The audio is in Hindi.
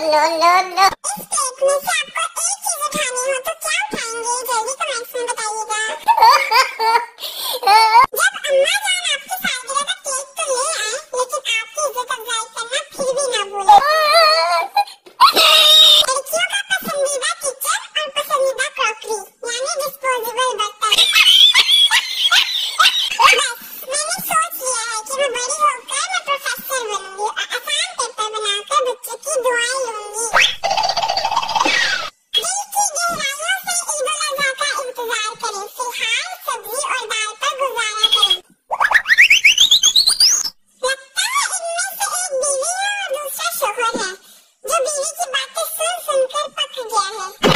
no, no, no. इस केक में से आपको एक चीज उठानी हो तो क्या उठाएंगे? जल्दी कमेंट्स में बताइएगा। जब अम्मा जान आपकी सालगिरह का केक तो ले आए, लेकिन आपकी इज्जत अफजाई करना फिर भी ना भूले। लड़कियों का पसंदीदा किचन और पसंदीदा क्रॉकरी यानी डिस्पोजेबल बर्तन। बस मैंने सोच लिया है कि मैं बड़ी होकर मैं प्रोफेसर बनूंगी और आसान पेपर बनाकर बच्चों की दुआएं लूंगी। दिल की गहराइयों से ईद उल अज़हा का इंतजार करें, फिलहाल सब्जी और दाल पर गुजारा करें। लगता है इनमें से एक बीवी है और दूसरा शोहर है, जो बीवी की बातें सुन सुनकर पक गया है।